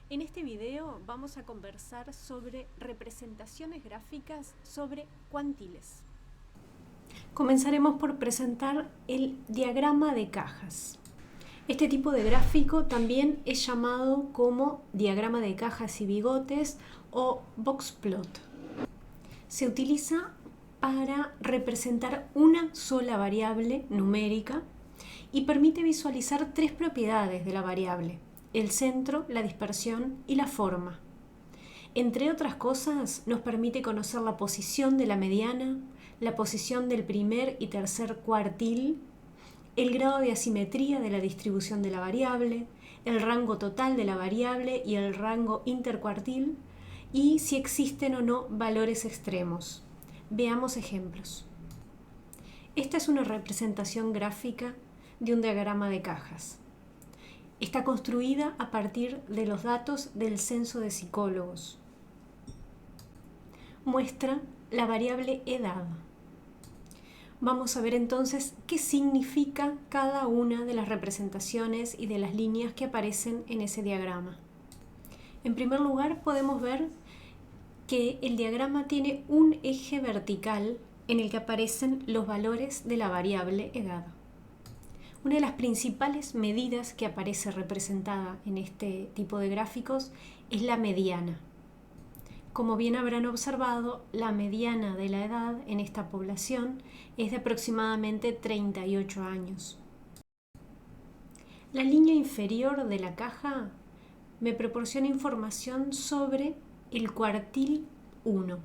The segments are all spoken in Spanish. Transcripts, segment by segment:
En este video vamos a conversar sobre representaciones gráficas sobre cuantiles. Comenzaremos por presentar el diagrama de cajas. Este tipo de gráfico también es llamado como diagrama de cajas y bigotes o box plot. Se utiliza para representar una sola variable numérica y permite visualizar tres propiedades de la variable: el centro, la dispersión y la forma. Entre otras cosas, nos permite conocer la posición de la mediana, la posición del primer y tercer cuartil, el grado de asimetría de la distribución de la variable, el rango total de la variable y el rango intercuartil, y si existen o no valores extremos. Veamos ejemplos. Esta es una representación gráfica de un diagrama de cajas. Está construida a partir de los datos del censo de psicólogos. Muestra la variable edad. Vamos a ver entonces qué significa cada una de las representaciones y de las líneas que aparecen en ese diagrama. En primer lugar, podemos ver que el diagrama tiene un eje vertical en el que aparecen los valores de la variable edad. Una de las principales medidas que aparece representada en este tipo de gráficos es la mediana. Como bien habrán observado, la mediana de la edad en esta población es de aproximadamente 38 años. La línea inferior de la caja me proporciona información sobre el cuartil 1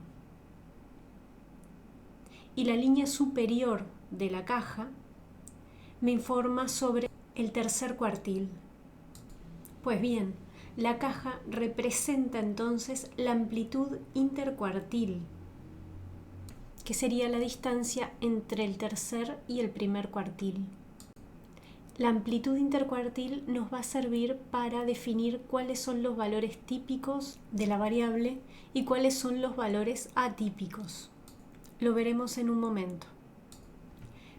y la línea superior de la caja me informa sobre el tercer cuartil. Pues bien, la caja representa entonces la amplitud intercuartil, que sería la distancia entre el tercer y el primer cuartil. La amplitud intercuartil nos va a servir para definir cuáles son los valores típicos de la variable y cuáles son los valores atípicos. Lo veremos en un momento.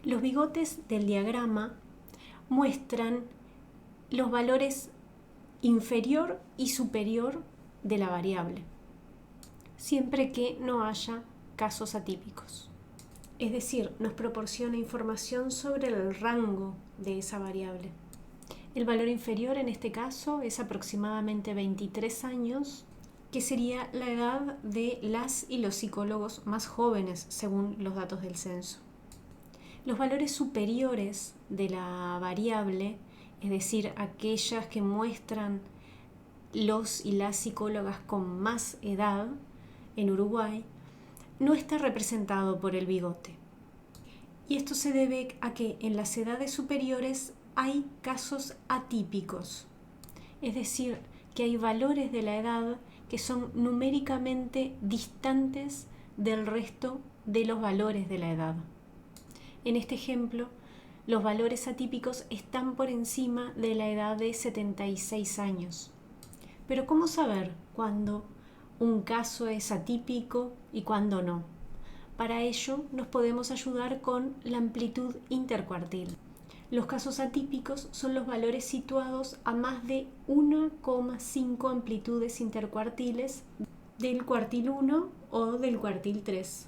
Los bigotes del diagrama muestran los valores inferior y superior de la variable, siempre que no haya casos atípicos. Es decir, nos proporciona información sobre el rango de esa variable. El valor inferior en este caso es aproximadamente 23 años, que sería la edad de las y los psicólogos más jóvenes según los datos del censo. Los valores superiores de la variable, es decir, aquellas que muestran los y las psicólogas con más edad en Uruguay, no está representado por el bigote. Y esto se debe a que en las edades superiores hay casos atípicos, es decir, que hay valores de la edad que son numéricamente distantes del resto de los valores de la edad. En este ejemplo, los valores atípicos están por encima de la edad de 76 años. Pero ¿cómo saber cuándo un caso es atípico y cuándo no? Para ello nos podemos ayudar con la amplitud intercuartil. Los casos atípicos son los valores situados a más de 1,5 amplitudes intercuartiles del cuartil 1 o del cuartil 3.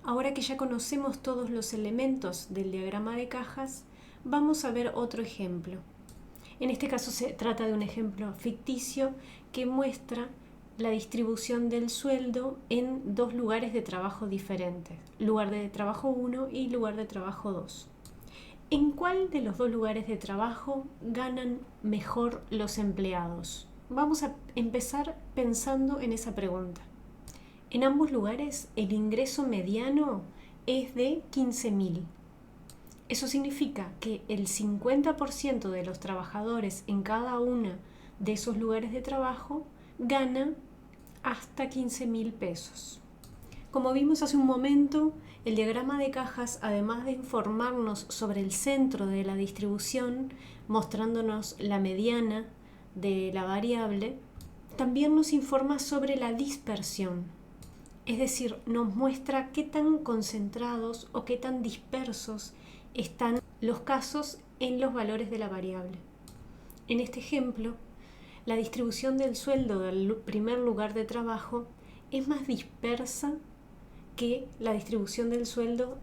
Ahora que ya conocemos todos los elementos del diagrama de cajas, vamos a ver otro ejemplo. En este caso se trata de un ejemplo ficticio que muestra la distribución del sueldo en dos lugares de trabajo diferentes, lugar de trabajo 1 y lugar de trabajo 2. ¿En cuál de los dos lugares de trabajo ganan mejor los empleados? Vamos a empezar pensando en esa pregunta. En ambos lugares el ingreso mediano es de 15.000. Eso significa que el 50% de los trabajadores en cada uno de esos lugares de trabajo gana hasta 15.000 pesos. Como vimos hace un momento, el diagrama de cajas, además de informarnos sobre el centro de la distribución, mostrándonos la mediana de la variable, también nos informa sobre la dispersión. Es decir, nos muestra qué tan concentrados o qué tan dispersos están los casos en los valores de la variable. En este ejemplo, La distribución del sueldo del primer lugar de trabajo es más dispersa que la distribución del sueldo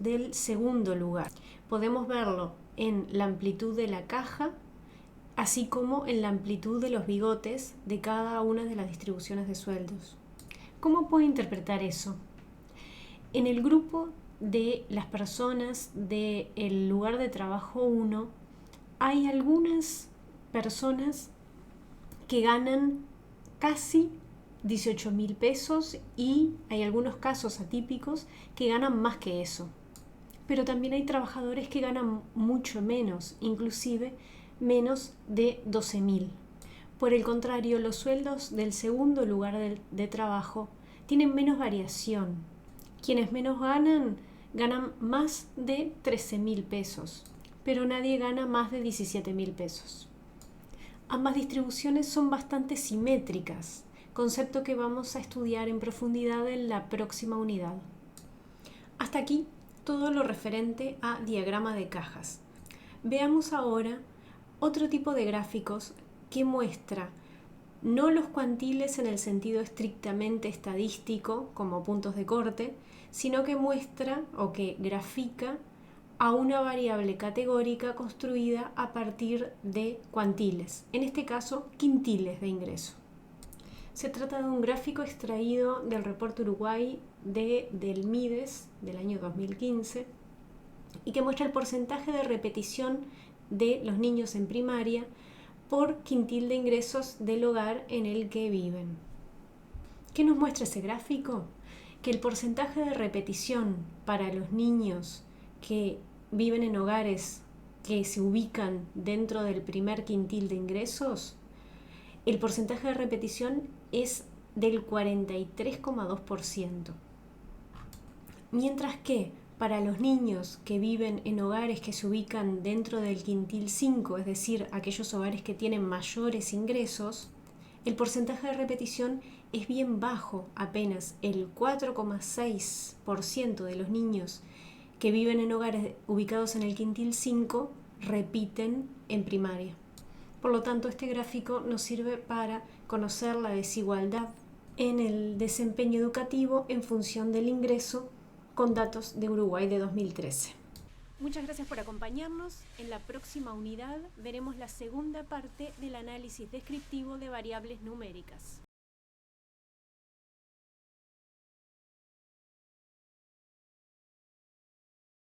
del segundo lugar. Podemos verlo en la amplitud de la caja, así como en la amplitud de los bigotes de cada una de las distribuciones de sueldos. ¿Cómo puedo interpretar eso? En el grupo de las personas del lugar de trabajo 1, hay algunas personas que ganan casi 18.000 pesos y hay algunos casos atípicos que ganan más que eso. Pero también hay trabajadores que ganan mucho menos, inclusive menos de 12.000. Por el contrario, los sueldos del segundo lugar de trabajo tienen menos variación. Quienes menos ganan más de 13.000 pesos, pero nadie gana más de 17.000 pesos. Ambas distribuciones son bastante simétricas, concepto que vamos a estudiar en profundidad en la próxima unidad. Hasta aquí todo lo referente a diagrama de cajas. Veamos ahora otro tipo de gráficos que muestra no los cuantiles en el sentido estrictamente estadístico como puntos de corte, sino que muestra o que grafica a una variable categórica construida a partir de cuantiles, en este caso quintiles de ingreso. Se trata de un gráfico extraído del reporte Uruguay del MIDES del año 2015 y que muestra el porcentaje de repetición de los niños en primaria por quintil de ingresos del hogar en el que viven. ¿Qué nos muestra ese gráfico? Que el porcentaje de repetición para los niños que viven en hogares que se ubican dentro del primer quintil de ingresos, el porcentaje de repetición es del 43,2%. Mientras que para los niños que viven en hogares que se ubican dentro del quintil 5, es decir, aquellos hogares que tienen mayores ingresos, el porcentaje de repetición es bien bajo, apenas el 4,6% de los niños que viven en hogares ubicados en el quintil 5 repiten en primaria. Por lo tanto, este gráfico nos sirve para conocer la desigualdad en el desempeño educativo en función del ingreso con datos de Uruguay de 2013. Muchas gracias por acompañarnos. En la próxima unidad veremos la segunda parte del análisis descriptivo de variables numéricas.